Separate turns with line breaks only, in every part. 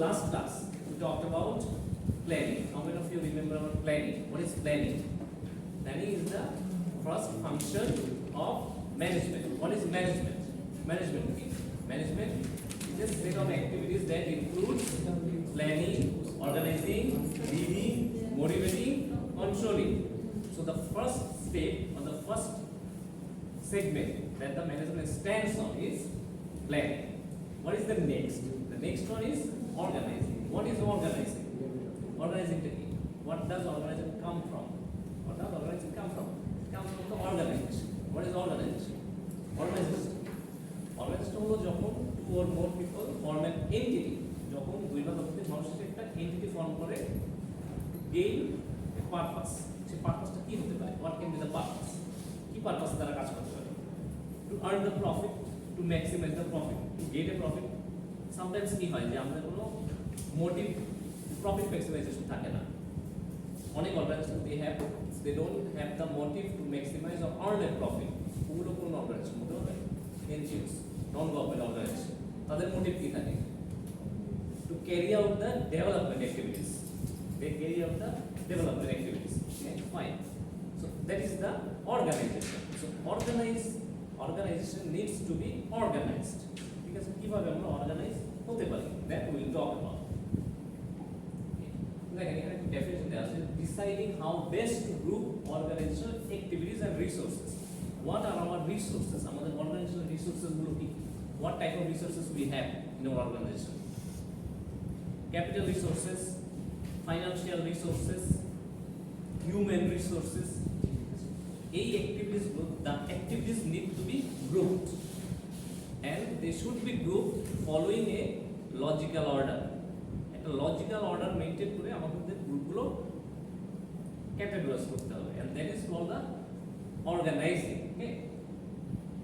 last class we talked about planning. How many of you remember about planning? What is planning? Planning is the first function of management. What is management? Management means management is a set of activities that includes planning, organizing, leading, motivating, controlling. So the first step or the first segment that the management stands on is planning. What is the next? The next one is organizing. What is organizing? Organizing technique. What does organizing come from? What does organizing come from? It comes from the organization. What is organization? Organization. Organization হলো যখন two or more people form an entity. যখন দুই বা ততোধিক মানুষ একটা entity form করে gain a purpose. সেই purpose টা কি হতে পারে? What can be the purpose? কি purpose দ্বারা কাজ করতে পারে? To earn the profit, to maximize the profit, to get a profit. Sometimes কি হয় যে আমাদের কোনো মোটিভ প্রফিট ম্যাক্সিমাইজেশন থাকে না। অনেক organisation they don't have the motive to maximize or earn a profit. ওগুলো কোন অর্গানাইজেশন হতে পারে? NGOs, non government organization. তাদের মোটিভ কি থাকে? To carry out the development activities. They carry out the development activities. Okay, fine. So that is the organization. So organization needs to be organized. Because কিভাবে আমরা organise হতে পারি that we will talk about. দেখেন এখানে একটা definition দেওয়া আছে deciding how best to group organizational activities and resources. What are our resources? আমাদের organizational resources গুলো কি? What type of resources we have in our organization? Capital resources, financial resources, human resources. The activities need to be grouped, and they should be grouped following a logical order. A logical order maintain করে আমাদের গ্রুপগুলো categorize করতে হবে, and that is called the organizing. Okay,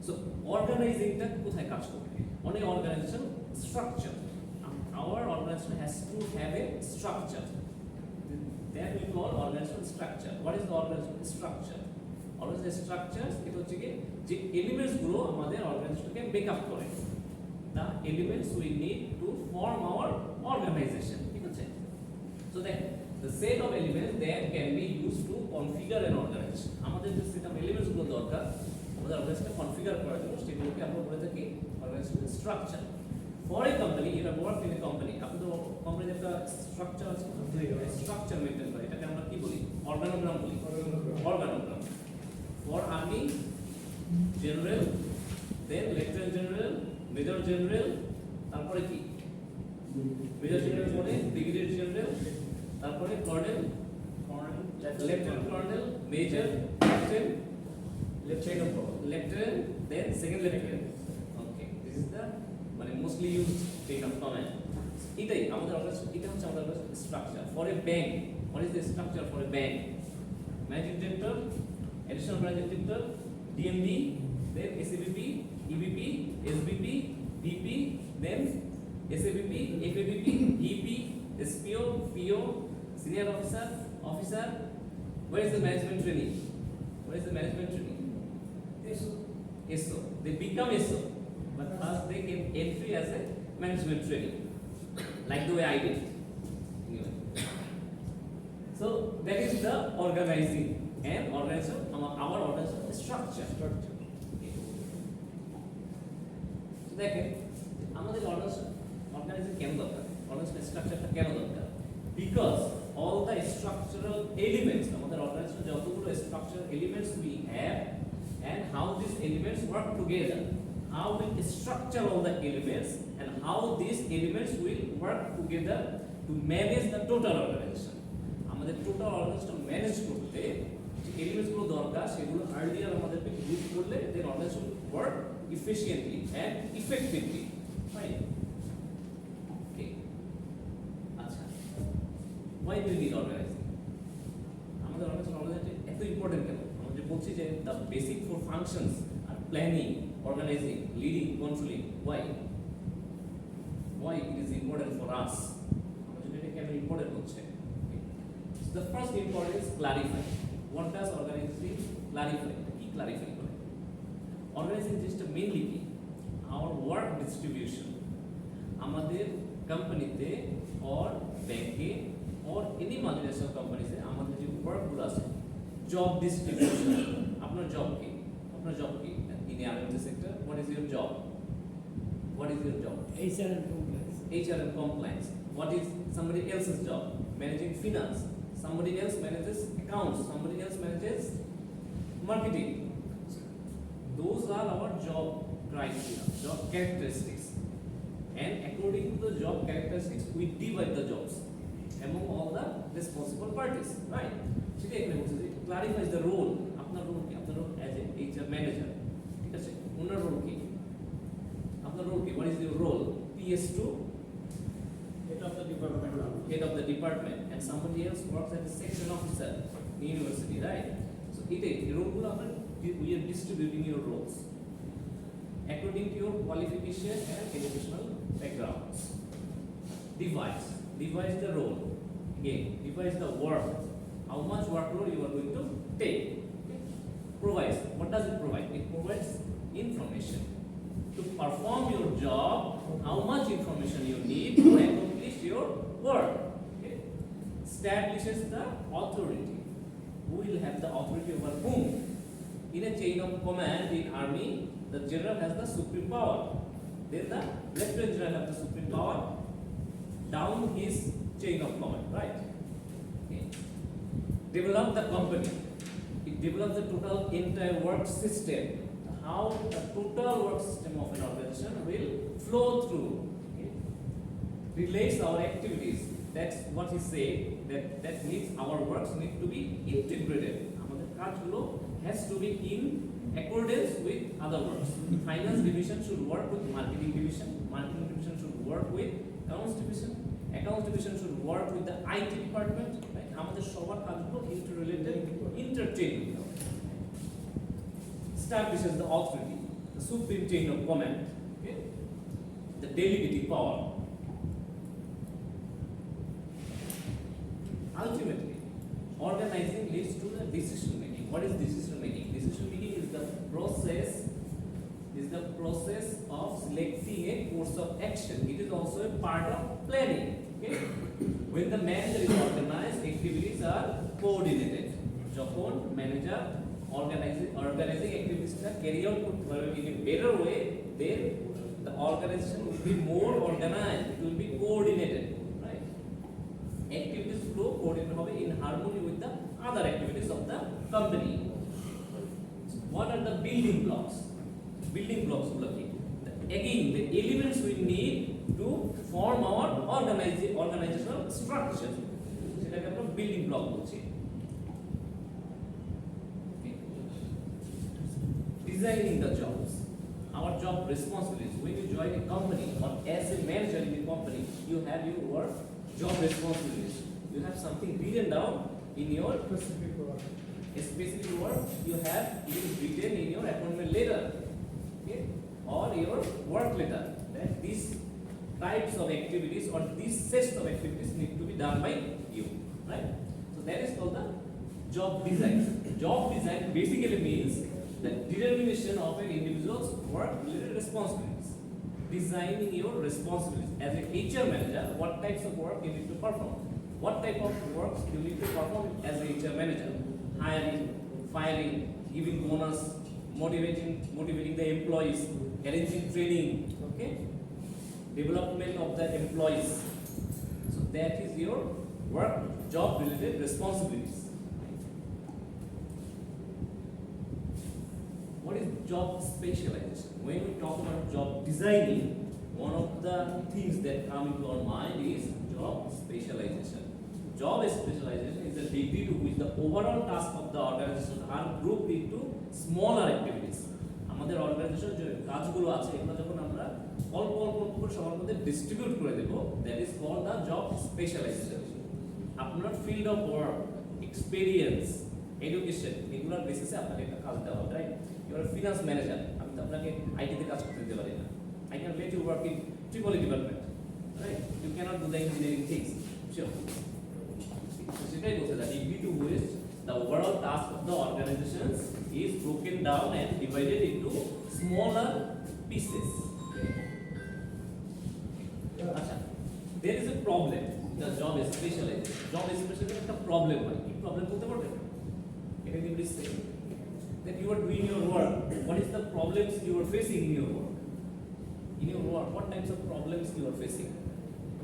so organizing টা কোথায় কাজ করবে? On a organization structure. Our organization has to have a structure. That we call organizational structure. What is the organizational structure? Organizational structures এটা হচ্ছে কি যে elements গুলো আমাদের অর্গানাইজেশনকে মেকআপ করে। The elements we need to form our organization. ঠিক আছে? So that the set of elements that can be used to configure an organization. আমাদের যে সেট অফ এলিমেন্টস গুলো দরকার আমাদের অর্গানাইজেশনকে কনফিগার করার জন্য সেগুলোকে আমরা বলে থাকি organizational structure. For a company, you have worked in a company. আপনি তো কোম্পানির একটা স্ট্রাকচার আছে, স্ট্রাকচার মেইনটেইন করে। এটাকে আমরা কি বলি? অর্গানোগ্রাম বলি। Organogram. For army, general, then lieutenant general, major general, তারপরে কি? মেজর জেনারেল পরে ব্রিগেডিয়ার জেনারেল, তারপরে colonel, lieutenant colonel, major, lieutenant, then second lieutenant. Okay, this is the মানে mostly used chain of command. এটাই আমাদের organisation, এটা হচ্ছে আমাদের structure for a bank. What is the structure for a bank? Managing director, additional managing director, DMD, then SAVP, EVP, SVP, VP, then SAVP, FAVP, EP, SPO, PO, senior officer. Where is the management training? Where is the management training? SO. They become SO. But first they came entry as a management training, like the way I did. Anyway. So that is the organizing and organization, our organization structure. Okay. So দেখেন আমাদের organizing কেন দরকার? Organization structureটা কেন দরকার? Because all the structural elements, আমাদের organization যতগুলো structural elements we have and how these elements work together. How we structure all the elements and how these elements will work together to manage the total organization. আমাদের total organisation manage করতে যে elements গুলো দরকার সেগুলো earlier আমাদেরকে group করলে then organisation work efficiently and effectively. Fine, okay, আচ্ছা, why do we need organizing? আমাদের অর্গানাইজেশন এত ইম্পর্টেন্ট কেন? আমরা যে বলছি যে the basic four functions are planning, organizing, leading, controlling. Why it is important for us? It can be important হচ্ছে। So the first important is clarify. What does organizing clarify? কি clarify করে? Organizing just mainly our work distribution. আমাদের কোম্পানিতে or ব্যাংকে or any multinational companies এ আমাদের যে ওয়ার্কগুলো আছে job distribution আপনার জব কি in the sector what is your job
HR and compliance.
HR and compliance. What is somebody else's job? Managing finance. Somebody else manages accounts. Somebody else manages marketing. Those are our job criteria, job characteristics. And according to the job characteristics, we divide the jobs among all the responsible parties. Right? So it clarifies the role. Apnar role ki? Apnar role as a HR manager. ঠিক আছে? ওনার role কি? আপনার role কি? What is your role? PS2
Head of the department.
head of the department and somebody else works as a section officer in university, right? So এই রোলগুলো আমরা we are distributing your roles according to your qualification and educational backgrounds. Divide the role. Again, divide the work. How much workload you are going to take. Provides. What does it provide? It provides information. To perform your job, how much information you need to accomplish your work. Okay? Establishes the authority. Who will have the authority over whom? In a chain of command in army, the general has the supreme power. Then the lieutenant general has the supreme power down his chain of command, right? Okay. Develop the company. It develops the total entire work system. How the total work system of an organization will flow through. Okay. Relates our activities. That's what he said. That means our works need to be integrated. Amader kajgulo has to be in accordance with other works. Finance division should work with marketing division. Marketing division should work with accounts division. Accounts division should work with the IT department. Right? Amader shobar kajgulo interrelated, interchangeable. Establishes the authority, the supreme chain of command, okay? The delegating power. Ultimately, organizing leads to the decision making. What is decision making? Decision making is the process of selecting a course of action. It is also a part of planning. Okay? When the manager is organized, activities are coordinated. Jokon manager organizing activities carry out in a better way, then the organization will be more organized, it will be coordinated, right? Activities flow coordinated in harmony with the other activities of the company. What are the building blocks? Building blocks again, the elements we need to form our organizational structure. সেটাকে আমরা building block বলছি। Designing the jobs, our job responsibilities. When you join a company or as a manager in a company, you have your work job responsibilities. You have something written down in your specific work. You have it is written in your appointment letter, okay, or your work letter. That these types of activities or these sets of activities need to be done by you, right? So that is called the job design. Job design basically means the determination of an individual's work-related responsibilities. Designing your responsibilities. As a HR manager, what types of work you need to perform? What type of work you need to perform as a HR manager? Hiring, firing, giving bonus, motivating the employees, arranging training, okay? Development of the employees. So that is your work job-related responsibilities. What is job specialization? When we talk about job designing, one of the things that come into our mind is job specialization. Job specialization is the degree to which the overall task of the organization are grouped into smaller activities. আমাদের organisation যে কাজগুলো আছে এগুলো যখন আমরা অল্প করে সবার মধ্যে ডিস্ট্রিবিউট করে দেব, that is called the job specialization. আপনার field of work, experience, education এগুলোর বেসিসে আপনাকে একটা কাজ দেওয়া হবে, right? You are finance manager, আমি তো আপনাকে আইটিতে কাজ করতে দিতে পারি না। I can let you work in triply department, right? You can't do the engineering things, sure. সেটাই বলতে চাই, degree to which the overall task of the organizations is broken down and divided into smaller pieces. আচ্ছা, there is a problem. The job is specialized. Job is specialized. The problem. Problem বলতে পারবেন? Can anybody say that you are doing your work? What is the problems you are facing in your work? In your work, what types of problems you are facing?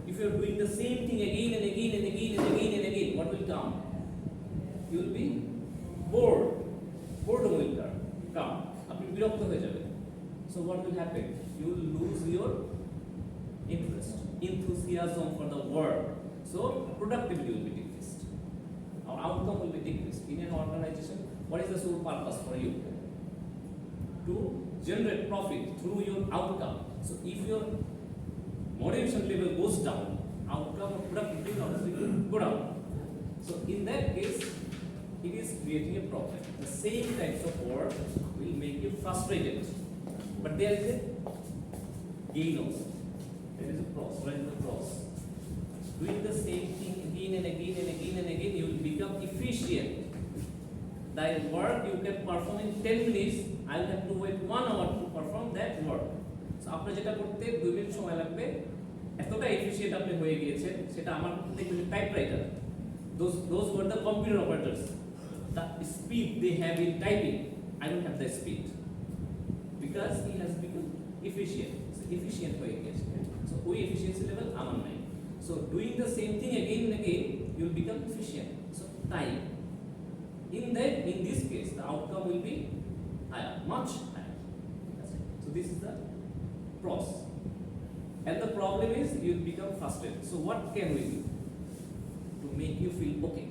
If you are doing the same thing again and again and again and again and again, what will come? You will be bored. Boredom will come. আপনি বিরক্ত হয়ে যাবেন. So what will happen? You will lose your interest, enthusiasm for the work. So productivity will be decreased. Our outcome will be decreased. In an organization, what is the sole purpose for you? To generate profit through your outcome. So if your motivation level goes down, outcome of productivity will obviously go down. So in that case, it is creating a problem. The same types of work will make you frustrated. But there is a gain also. There is a pros. What is the pros? Doing the same thing again and again and again and again, you will become efficient. The work you can perform in 10 minutes, I will have to wait 1 hour to perform that work. So আপনার যেটা করতে 2 minute সময় লাগবে, এতটা efficient আপনি হয়ে গিয়েছেন, সেটা আমার দেখবেন typewriter. Those were the computer operators. The speed they have in typing, I don't have the speed. Because he has become efficient. So efficient হয়ে গিয়েছে. So ওই efficiency level আমার নাই. So doing the same thing again and again, you will become efficient. So time. In this case, the outcome will be higher, much higher. That's it. So this is the pros. And the problem is you will become frustrated. So what can we do to make you feel okay?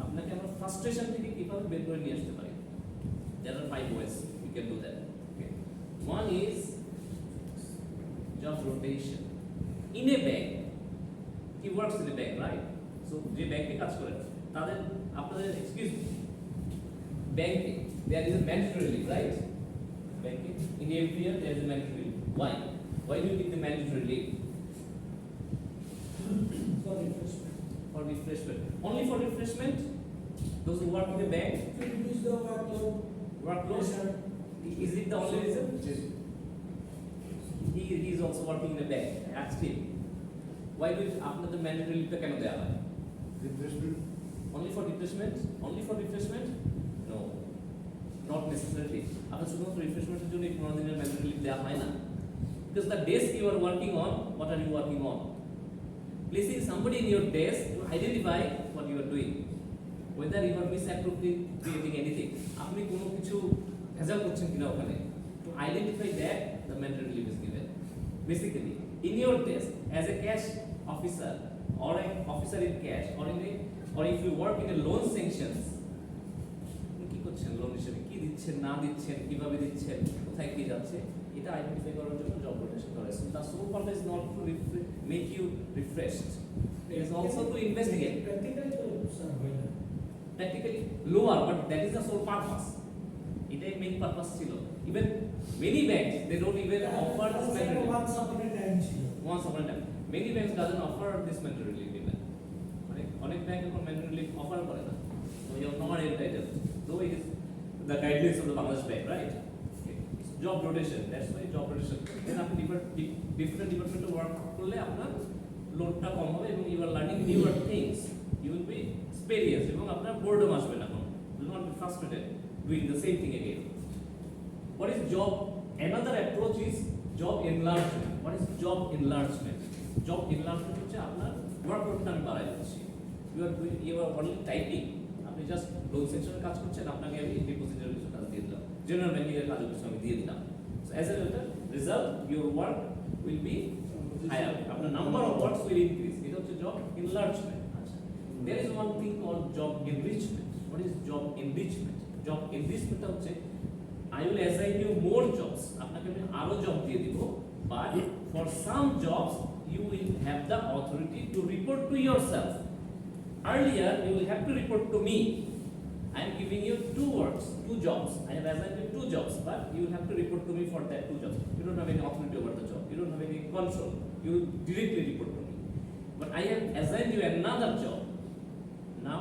আপনাকে আমরা frustration থেকে কিভাবে বের করে নিয়ে আসতে পারি? There are 5 ways we can do that. Okay. One is job rotation. In a bank, he works in a bank, right? So যে ব্যাংকে কাজ করেন তাদের আপনাদের এক্সকিউজ ব্যাংকে there is a mandatory leave, right? Banking in MBA there is a mandatory leave. Why do you need the mandatory leave?
For refreshment.
For refreshment. Only for refreshment? Those who work in the bank?
To reduce the workload.
Pressure. Is it the only reason? He is also working in a bank. Actually, why do after the mandatory leave কেন দেয়া হয়?
Refreshment.
Only for refreshment? Only for refreshment? No. Not necessarily. আপনার শুধুমাত্র refreshment এর জন্য 15 দিনের mandatory leave দেয়া হয় না. Because the desk you are working on, what are you working on? Placing somebody in your desk to identify what you are doing. Whether you are misappropriating anything. আপনি কোনো কিছু ভেজাল করছেন কিনা ওখানে. To identify that, the mandatory leave is given. Basically, in your desk, as a cash officer or an officer in cash or if you work in a loan sanctions, কি করছেন loan হিসেবে কি দিচ্ছেন না দিচ্ছেন কিভাবে দিচ্ছেন কোথায় কি যাচ্ছে এটা আইডেন্টিফাই করার জন্য জব রোটেশন করা হয় the sole purpose is not to make you refreshed, it is also to investigate.
Practically তো স্যার হয় না.
Practically lower, but that is the sole purpose. এটাই main purpose ছিল. Even many banks they don't even offer this mandatory leave.
Once upon a time ছিল.
Once upon a time. Many banks doesn't offer this mandatory leave even. অনেক bank এখন mandatory leave offer করে না. So you are not entitled. Though it is the guidelines of the Bangladesh bank, right? Okay. Job rotation. That's why job rotation. Then আপনি different department work করলে আপনার লোডটা কম হবে এবং you are learning newer things. You will be experienced এবং আপনার boredom আসবে না কোনো. You will not be frustrated doing the same thing again. What is job? Another approach is job enlargement. What is job enlargement? Job enlargement হচ্ছে আপনার workload টা আমি বাড়াই দিচ্ছি. You are only typing. আপনি just loan section কাজ করছেন আপনাকে আমি ডিপোজিটের কিছু কাজ দিয়ে দিলাম. জেনারেল ব্যাংকিং এর কাজ কিছু আমি দিয়ে দিলাম. So as a result, your work will be higher. আপনার number of works will increase. এটা হচ্ছে job enlargement. There is one thing called job enrichment. What is job enrichment? Job enrichment হচ্ছে I will assign you more jobs. আপনাকে আমি আরো job দিয়ে দিব, but for some jobs you will have the authority to report to yourself. Earlier you will have to report to me. I am giving you 2 works, 2 jobs. I have assigned you 2 jobs, but you will have to report to me for that 2 jobs. You don't have any authority over the job. You don't have any control. You directly report to me. But I have assigned you another job. Now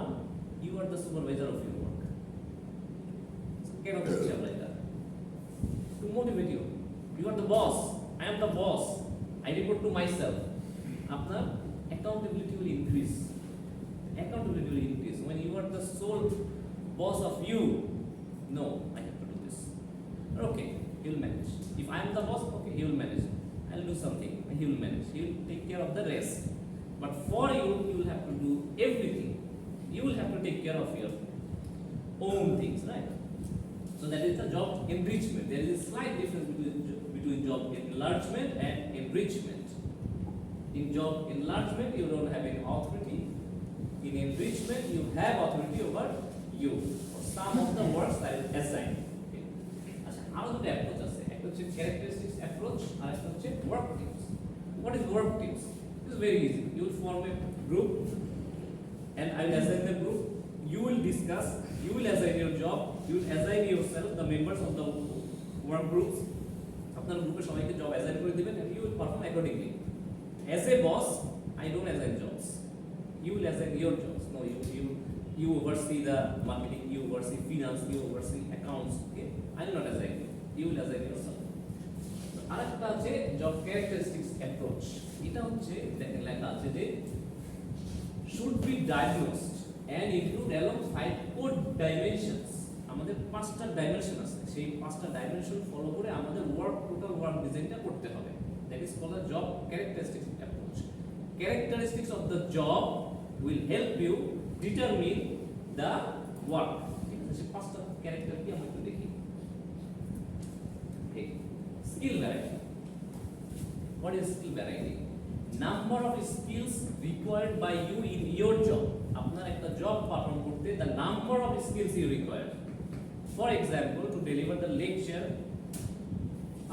you are the supervisor of your work. So cannot be like that. To motivate you. You are the boss. I am the boss. I report to myself. আপনার accountability will increase. Accountability will increase. When you are the sole boss of you, no, I have to do this. Okay, he will manage. If I am the boss, okay, he will manage. I'll do something, and he will manage. He will take care of the rest. But for you, you will have to do everything. You will have to take care of your own things, right? So that is the job enrichment. There is a slight difference between job enlargement and enrichment. In job enlargement, you don't have any authority. In enrichment, you have authority over you. Or some of the works that is assigned. Okay. Another approach আছে. একটা হচ্ছে characteristics approach, আর একটা হচ্ছে work teams. What is work teams? This is very easy. You will form a group, and I will assign the group. You will discuss. You will assign your job. You will assign yourself the members of the work groups. আপনার গ্রুপে সবাইকে job assign করে দিবেন, and you will perform accordingly. As a boss, I don't assign jobs. You will assign your jobs. No, you oversee the marketing, you oversee finance, you oversee accounts. Okay, I will not assign you. You will assign yourself. আরেকটা আছে job characteristics approach. এটা হচ্ছে দেখেন লেখা আছে যে should be diagnosed and include along 5 core dimensions. আমাদের 5টা ডাইমেনশন আছে, সেই 5টা ডাইমেনশন ফলো করে আমাদের টোটাল ওয়ার্ক ডিজাইনটা করতে হবে। That is called the job characteristics approach. Characteristics of the job will help you determine the work. ঠিক আছে, সেই 5টা ক্যারেক্টার কি আমরা একটু দেখি। Okay. Skill variety. What is skill variety? Number of skills required by you in your job. আপনার একটা জব পারফর্ম করতে the number of skills you require. For example, to deliver the lecture,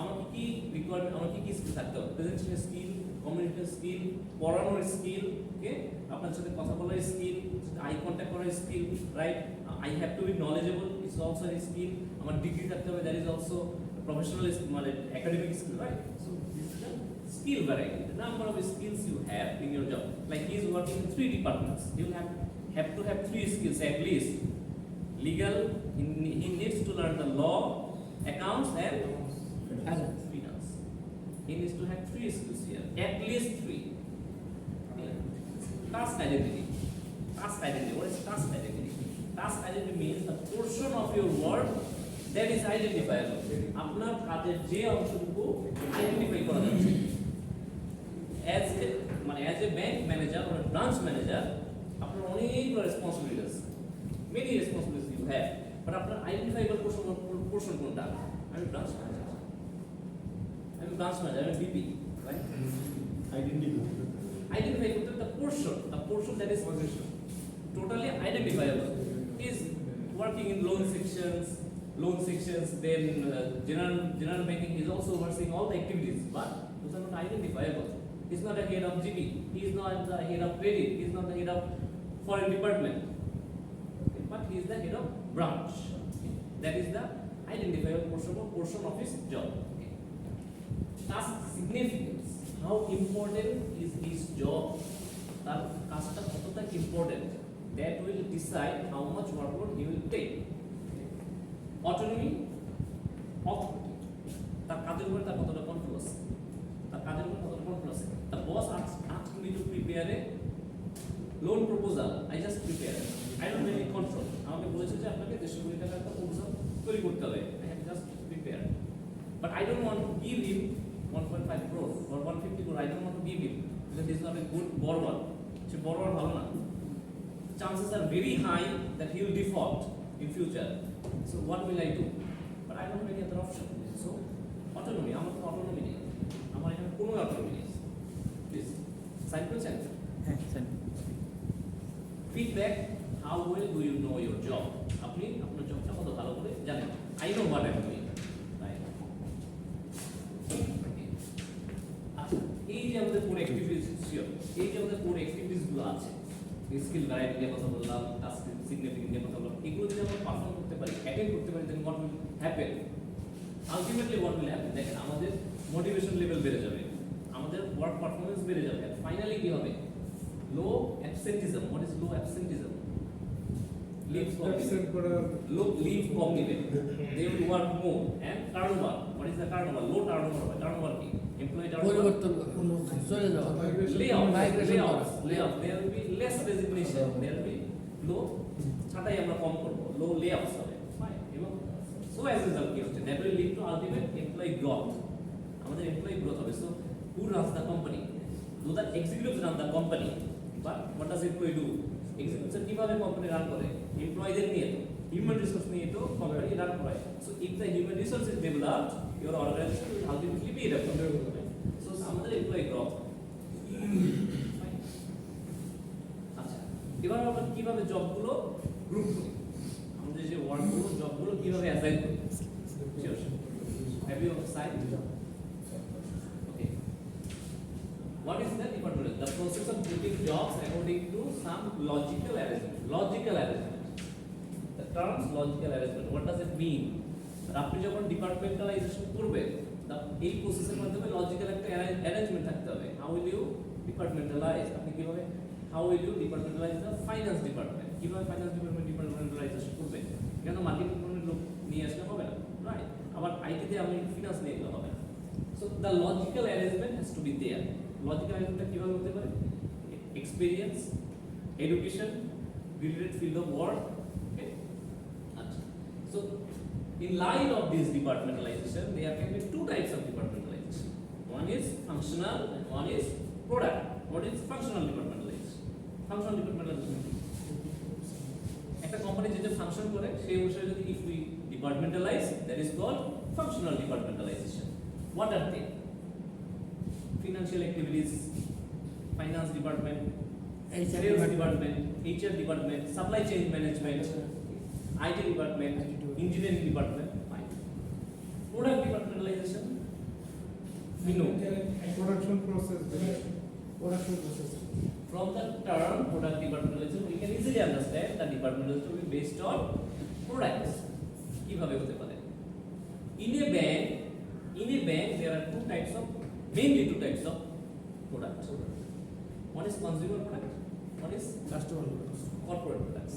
আমার কি requirement, আমার কি skill থাকতে হবে? Presentation skill, communication skill, পড়ানোর স্কিল, ওকে, আপনার সাথে কথা বলার স্কিল, আই কন্টাক্ট করার skill, right? I have to be knowledgeable, it's also a skill. আমার ডিগ্রি থাকতে হবে, দ্যাট ইজ অলসো প্রফেশনাল মানে academic skill, right? So this is the skill variety. The number of skills you have in your job. Like he is working in 3 departments. You have to have 3 skills at least. Legal, he needs to learn the law, accounts, and finance. He needs to have 3 skills here, at least 3. Task identity. Task identity. What is task identity? Task identity means the portion of your work that is identifiable. আপনার কাজের যে অংশটুকু identify করা যাচ্ছে। As a bank manager or a branch manager, আপনার অনেক responsibility আছে। Many responsibilities you have, but আপনার আইডেন্টিফাইবল পোর্শন কোনটা? আমি ব্রাঞ্চ ম্যানেজার, আমি বিপি, রাইট? আইডেন্টিফাই করতে the portion that is totally identifiable is working in loan sections, then general banking is also overseeing all the activities, but those are not identifiable. He's not a head of GP, he is not the head of credit, he is not the head of foreign department, okay, but he is the head of branch. Okay. That is the identifiable portion of his job. Okay. Task significance, how important is his job? তার কাজটা কতটা important, that will decide how much workload he will take. Autonomy, authority. তার কাজের উপর তার কতটা control আছে, The boss asked me to prepare a loan proposal. I just prepared. I don't have any control. আমাকে বলেছে যে আপনাকে 150 কোটি টাকার একটা প্রপোজাল তৈরি করতে হবে। I have just prepared. But I don't want to give him 1.5 crore or 150 crore. I don't want to give him because he is not a good borrower. Say borrower ভালো না। Chances are very high that he will default in future. So what will I do? But I don't have any other option. So autonomy, আমার তো autonomy নেই, আমার এখানে কোনো autonomy নেই। Please sign করছেন?
হ্যাঁ, sign.
Feedback, how well do you know your job? আপনি আপনার জবটা কত ভালো করে জানেন? I know what I'm doing. Right? আচ্ছা, এই যে আমাদের পুরো অ্যাক্টিভিটিস গুলো আছে, স্কিল ভ্যারাইটি নিয়ে কথা বললাম, টাস্ক সিগনিফিকেন্ট নিয়ে কথা বললাম, এগুলো যদি আমরা পারফর্ম করতে পারি, অ্যাটেন্ড করতে পারি, then what will happen? Ultimately what will happen? দেখেন আমাদের মোটিভেশন লেভেল বেড়ে যাবে, আমাদের ওয়ার্ক পারফরম্যান্স বেড়ে যাবে, আর ফাইনালি কি হবে? লো অ্যাবসেন্টিজম। What is low absenteeism? Leave কম নেবে। They will work more and earn more. What What is the turnover? Low turnover হবে। Turnover কি? Employee turnover.
পরিবর্তন চলে যাওয়া
Layoffs. There will be less resignation. There will be low ছাঁটাই আমরা কম করব। Low layoffs হবে। Fine. এবং so as a result কি হচ্ছে? That will lead to ultimate employee growth. আমাদের employee growth হবে। So who runs the company? Do the executives run the company? But what does employee do? Executives কিভাবে company run করে? এমপ্লয়ীদের নিয়ে তো human resource নিয়ে তো কোম্পানি রান করে। So if the human resource is developed, your organization will ultimately be developed. So আমাদের employee growth। আচ্ছা, এবার আমরা কিভাবে জবগুলো গ্রুপ করি? আমাদের যে ওয়ার্কগুলো জবগুলো কিভাবে অ্যাসাইন করি? Sure. Have you assigned? Okay. What is the department? The process of grouping jobs according to some logical arrangement. Logical arrangement. The terms logical arrangement. What does it mean? আপনি যখন ডিপার্টমেন্টালাইজেশন করবেন, এই প্রসেসের মাধ্যমে লজিক্যাল একটা arrangement থাকতে হবে। How will you departmentalize? আপনি কিভাবে how will you departmentalize the finance department? কিভাবে ফাইন্যান্স ডিপার্টমেন্টালাইজেশন করবেন? কেন মার্কেটিং ডিপার্টমেন্ট লোক নিয়ে আসলে হবে না, রাইট? আবার আইটিতে আমি ফিনান্স নিয়ে গেলে হবে না। So the logical arrangement has to be there. Logical অ্যারেঞ্জমেন্টটা কিভাবে হতে পারে? Experience, education, related field of work. Okay, আচ্ছা। So in light of this departmentalization, there can be two types of departmentalization. One is functional and one is product. What is functional departmentalization? Functional departmentalization. একটা company যেটা function করে সেই অনুসারে যদি if we departmentalize, that is called functional departmentalization. What are they? Financial activities, finance department, sales department, HR department, supply chain management, IT department, engineering department. Fine. Product departmentalization, we know.
Production process.
From the term product departmentalization, we can easily understand that departmentalization will be based on products. কিভাবে হতে পারে? In a bank, there are mainly two types of products. One is consumer product, one is
customer
corporate products.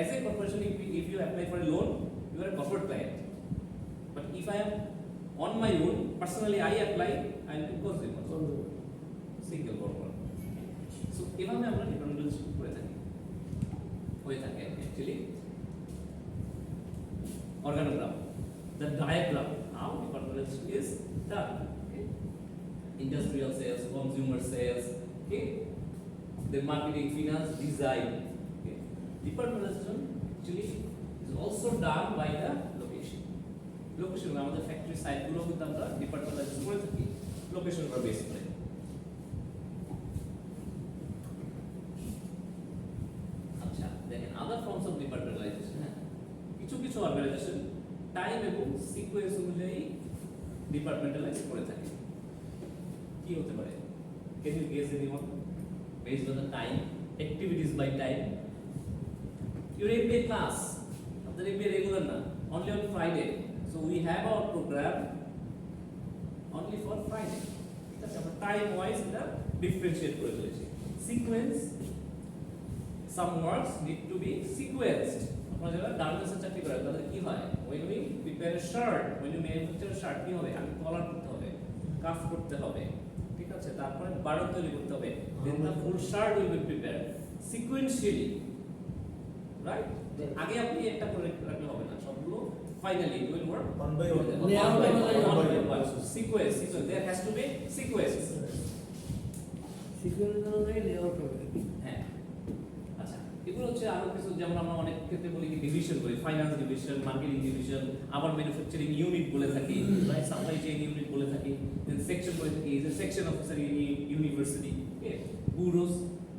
As a corporation, if you apply for a loan, you are a corporate client. But if I am on my own, personally I apply, I will be consumer. Single corporate. So, এভাবে আমরা ডিপার্টমেন্টালাইজেশন করে থাকি। হয়ে থাকে actually. Organogram, the diagram, how departmentalization is done. Okay? Industrial sales, consumer sales, okay? The marketing, finance, design. Departmentalization actually is also done by the location. Location আমাদের factory সাইটগুলো কিন্তু আমরা ডিপার্টমেন্টালাইজেশন করে থাকি লোকেশন উপর বেস করে। আচ্ছা, দেখেন আদার ফর্মস অফ ডিপার্টমেন্টালাইজেশন। কিছু অর্গানাইজেশন টাইম এবং সিকোয়েন্স অনুযায়ী ডিপার্টমেন্টালাইজ করে থাকে। কি হতে পারে? Can you guess anyone? Based on the time, activities by time. Your MBA class, after MBA regular na, only on Friday. So we have our program only for Friday. That's our time wise the differentiate করে ফেলেছি। Sequence, some works need to be sequenced. আপনারা যারা গার্মেন্টসে চাকরি করেন তাদের কি হয়? When we prepare a shirt, when you manufacture a shirt কি হবে? আমি কলার করতে হবে, কাফ করতে হবে, ঠিক আছে? তারপরে বাটন তৈরি করতে হবে। Then the full shirt will be prepared sequentially. Right? আগে আপনি একটা করে রাখলে হবে না, সবগুলো finally it will work
One by one.
Sequence. There has to be sequence.
Security অনুযায়ী লেআউট হবে।
হ্যাঁ, আচ্ছা, এগুলো হচ্ছে আরো কিছু, যেমন আমরা অনেক ক্ষেত্রে বলি কি ডিভিশন করি, ফাইন্যান্স ডিভিশন, মার্কেটিং ডিভিশন, আবার ম্যানুফ্যাকচারিং ইউনিট বলে থাকি, রাইট? সাপ্লাই চেইন ইউনিট বলে থাকি, দেন সেকশন বলে থাকি, যে সেকশন অফিসার ইউনিভার্সিটি, ওকে, ব্যুরোস,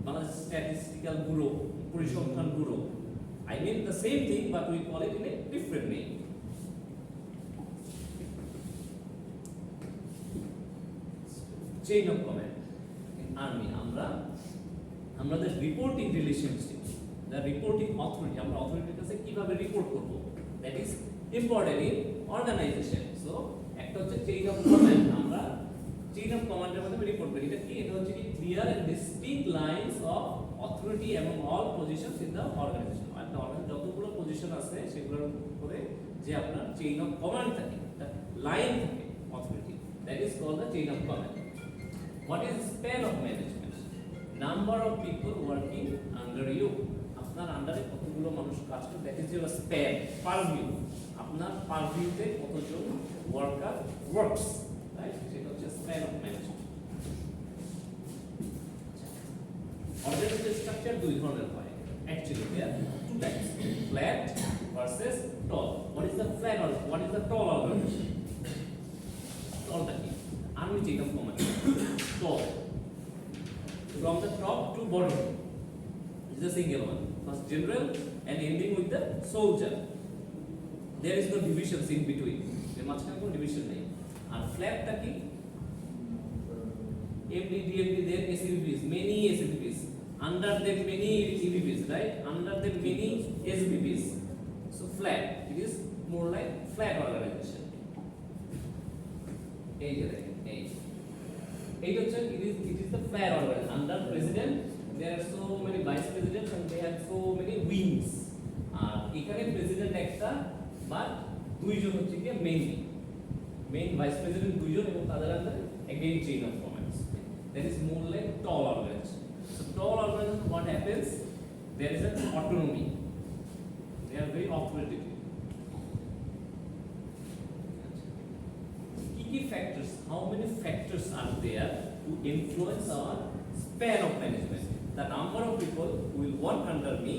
বাংলাদেশ স্ট্যাটিস্টিক্যাল ব্যুরো, পরিসংখ্যান bureau. I mean the same thing, but we call it in a different name. Chain of command in army. আমাদের reporting relationship, the reporting authority, আমরা অথরিটির কাছে কিভাবে রিপোর্ট করব, that is important in organization. So একটা হচ্ছে chain of command, আমরা chain of কমান্ডের মাধ্যমে রিপোর্ট করি। এটা কি? এটা হচ্ছে কি clear and distinct lines of authority এবং all positions in the organization. একটা অর্গানাইজেশন যতগুলো পজিশন আছে সেগুলোর উপরে যে আপনার চেইন অফ কমান্ড থাকে, লাইন থাকে authority, that is called the chain of command. What is span of management? Number of people working under you, আপনার আন্ডারে কতগুলো মানুষ কাজ করে, that is your span, purview. আপনার পারভিউতে কতজন ওয়ার্কার ওয়ার্কস, রাইট? সেটা হচ্ছে span of management. Organization structure দুই ধরনের হয় actually, there two types, flat versus tall. What is the flat or what is the tall organization? টলটা কি? Army chain of command, tall from the top to bottom is a single one, first general and ending with the soldier. There is no divisions in between, এর মাঝখানে কোনো division নেই। আর ফ্ল্যাটটা কি? MD, DMD, then SVPs, many SVPs, under them many EVPs, right? Under them many SVPs. So flat, it is more like flat organization. এই যে দেখেন, it is the flat organization. Under president there are so many vice presidents and they have so many wings. এখানে president একটা, but দুইজন হচ্ছে কি main vice president দুইজন, এবং তাদের আন্ডারে again chain of commands. That is more like tall organization. So tall organization, what happens? There is an autonomy. They are very authoritative. Key factors, how many factors are there to influence our span of management? The number of people who will work under me,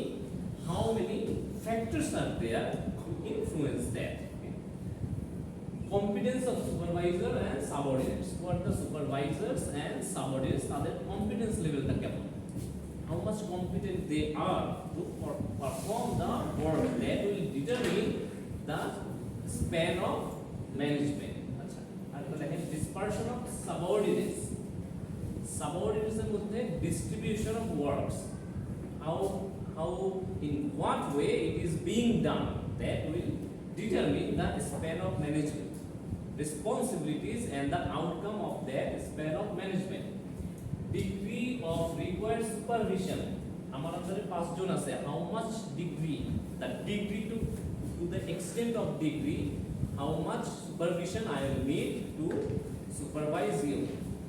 how many factors are there to influence that? Competence of supervisor and subordinates. What the supervisors and subordinates, তাদের competence level টা কেমন? How much competent they are to perform the work that will determine the span of management. Like dispersion of subordinates. Subordinates এর মধ্যে distribution of works. How in what way it is being done, that will determine the span of management. Responsibilities and the outcome of that span of management. Degree of required supervision. আমার আন্ডারে 5 জন আছে, how much degree, the degree to the extent of degree, how much supervision I will need to supervise you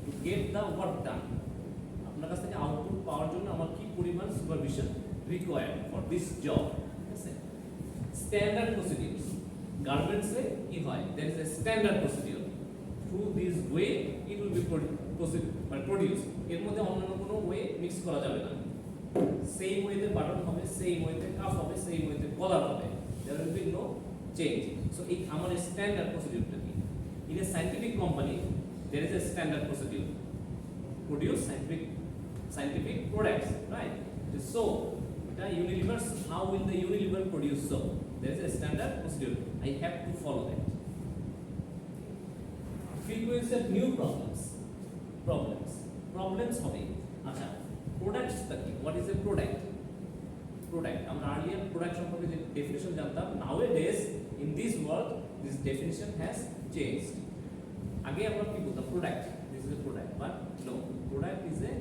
to get the work done. আপনার কাছ থেকে output পাওয়ার জন্য আমার কি পরিমাণ supervision required for this job. Standard procedures, গার্মেন্টসে কি হয়? There is a standard procedure, through this way it will be produce. এর মধ্যে অন্যান্য কোনো ওয়ে মিক্স করা যাবে না। সেম ওয়েতে বাটন হবে, সেম ওয়েতে কাফ হবে, সেম ওয়েতে কলার হবে, there will be no change. So it our standard procedure to be. In a scientific company there is a standard procedure, produce scientific products, right? So the Unilever, how will the Unilever produce? So there is a standard procedure, I have to follow that. Frequency of new problems হবে। আচ্ছা, products টা কি? What is a product? আমরা earlier product সম্পর্কে যে definition জানতাম, nowadays in this world this definition has changed. আগে আমরা কি বলতাম? product, this is a product, but no, product is a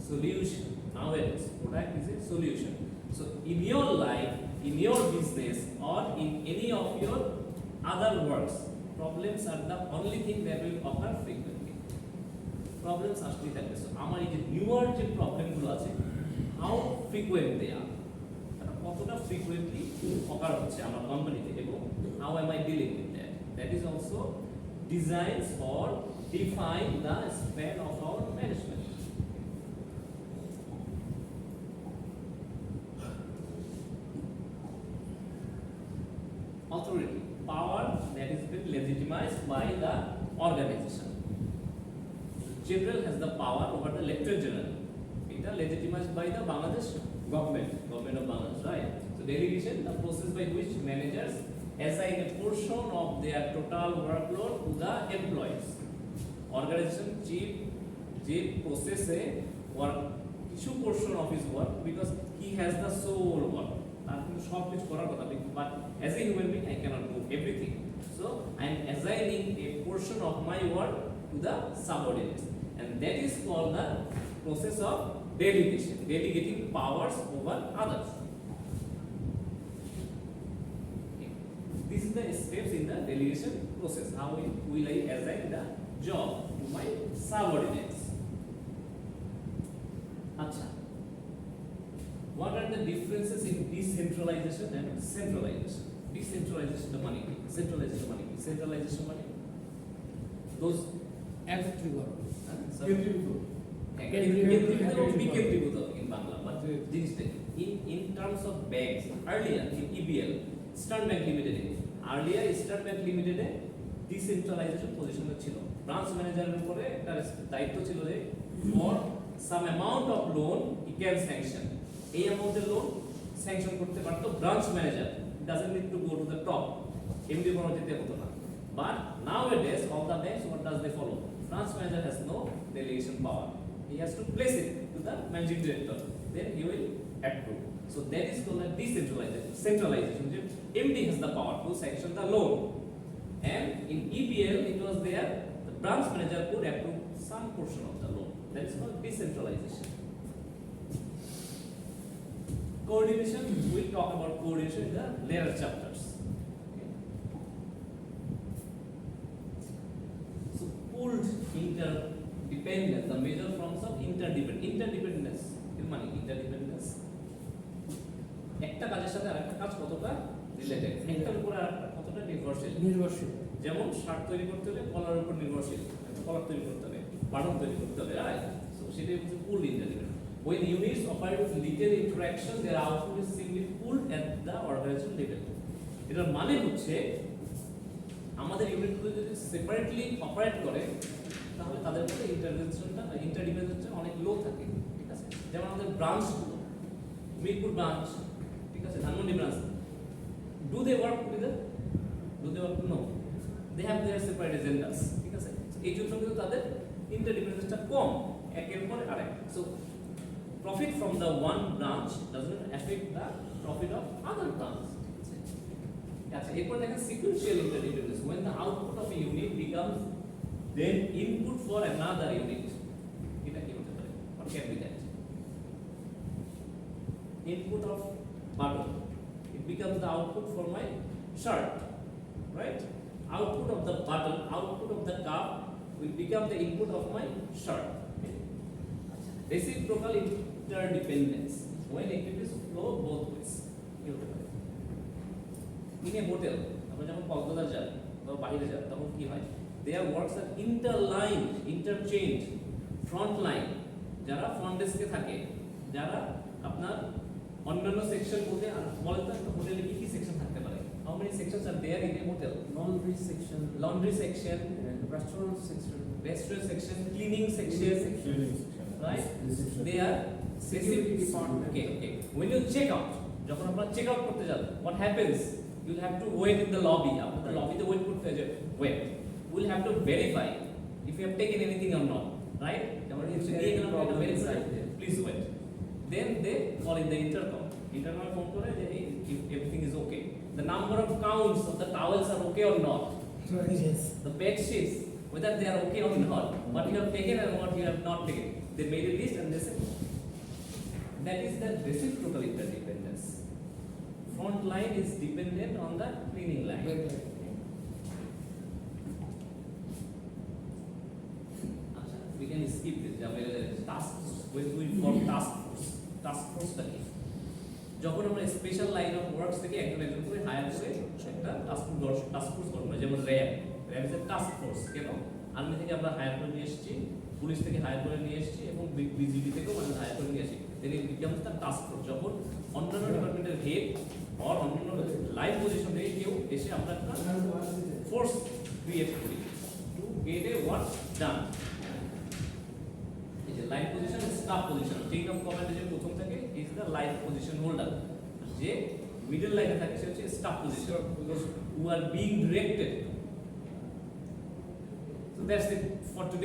solution. Nowadays product is a solution. So in your life, in your business, or in any of your other works, problems are the only thing that will occur frequently. Problems আসতেই থাকবে। So আমার এই যে newer যে problem গুলো আছে, how frequent they are, কতটা frequently অকার হচ্ছে আমার কোম্পানিতে, এবং how M I dealing with that, that is also designs for define the span of our management. Authority, power that is been legitimized by the organization. General has the power over the Lieutenant General. It is legitimized by the Bangladesh government of Bangladesh, right? So delegation, the process by which managers assign a portion of their total workload to the employees. Organization chief যে process-এ কিছু portion of his work, because he has the sole work, তার কিন্তু সব কিছু করার কথা, but as a human being I cannot do everything, so I am assigning a portion of my work to the subordinates, and that is called the process of delegation, delegating powers over others. This is the steps in the delegation process. How will I assign the job to my subordinates? Acha. What are the differences in decentralization and centralization? Decentralization the money, centralization money, centralization money. Those
একত্রীকরণ
বিকেন্দ্রীভূত in Bangla, but in terms of banks, earlier in EBL, Eastern Bank Limited, earlier Eastern Bank Limited decentralization position ছিল branch ম্যানেজারের উপরে একটা দায়িত্ব ছিল যে for some amount of loan he can sanction, এই অ্যামাউন্টের লোন স্যাংশন করতে পারতো branch manager, doesn't need to go to the top, MD বড় যেতে হতো না। But nowadays all the banks, what does they follow? Branch manager has no delegation power, he has to place it to the managing director, then he will approve. So that is called a decentralization. Centralization, MD has the power to sanction the loan, and in EBL it was there the branch manager could approve some portion of the loan. That is called decentralization. Coordination, we will talk about coordination in the later chapters. Okay. So pooled interdependence, the major forms of interdependence. এর মানে interdependence, একটা কাজের সাথে আরেকটা কাজ কতটা related, একটার উপর আরেকটা কতটা নির্ভরশীল। যেমন শার্ট তৈরি করতে হলে কলার উপর নির্ভরশীল, কলার তৈরি করতে হবে, বাটন তৈরি করতে হবে, রাইট? সো সেটাই হচ্ছে pooled interdependence. When units operate with little interaction, their output is simply pooled at the organizational level. এটার মানে হচ্ছে আমাদের ইউনিটগুলো যদি সেপারেটলি অপারেট করে তাহলে তাদের মধ্যে ইন্টারডিপেন্ডেন্সটা অনেক লো থাকে, ঠিক আছে? যেমন আমাদের ব্রাঞ্চগুলো, মিরপুর ব্রাঞ্চ, ঠিক আছে, Dhanmondi branch, do they work together? Do they work? No, they have their separate agendas, ঠিক আছে? এই জন্য কিন্তু তাদের ইন্টারডিপেন্ডেন্সটা কম একের পর আরেক। So profit from the one branch does not affect the profit of other branch. আচ্ছা, এরপর দেখেন sequential interdependence, when the output of a unit becomes then input for another unit. এটা কি হতে পারে? What can be that? Input of button, it becomes the output for my shirt, right? Output of the button, output of the cup will become the input of my shirt. Reciprocal interdependence, when activities flow both ways. In a hotel, আমরা যখন কক্সবাজার যাই বা বাইরে যাই তখন কি হয়? Their works are interlined, interchanged. Front line, যারা ফ্রন্ট ডেস্কে থাকে, যারা আপনার অন্যান্য সেকশন বলতে বলেন তো একটা হোটেলে কি কি সেকশন থাকতে পারে? How many sections are there in a hotel? Laundry section, restaurant section, cleaning section, right? They are security department. Okay. When you check out, যখন আপনারা চেক আউট করতে যান, what happens? You'll have to wait in the lobby. After the lobby, the wait করতে হবে, wait. We'll have to verify if you have taken anything or not, right? Please wait. Then they call in the intercom. Intercom phone করে যে if everything is okay. The number of counts of the towels are okay or not.
Yes.
The bed sheets, whether they are okay or not. What you have taken and what you have not taken. They made a list and they said that is the reciprocal interdependence. Front line is dependent on the cleaning line. We can skip this. Task force. Task force কি? যখন আমরা special line of works থেকে একজন করে higher করে একটা task force গঠন হয়, যেমন RAB is a task force. কেন? আর্মি থেকে আমরা হায়ার করে নিয়ে এসেছি, পুলিশ থেকে হায়ার করে নিয়ে এসেছি এবং বিজিবি থেকেও মানে হায়ার করে নিয়ে আসি। Then it becomes the task force. যখন অন্যান্য ডিপার্টমেন্টের হেড আর অন্যান্য লাইন পজিশন থেকে কেউ এসে আমরা একটা ফোর্স ক্রিয়েট করি to get a work done. এই যে line position, staff position, chain of কমান্ডে যে প্রথম থাকে is the line position holder, যে মিডল লাইনে থাকে সে হচ্ছে staff position, who are being directed. So that's it for today.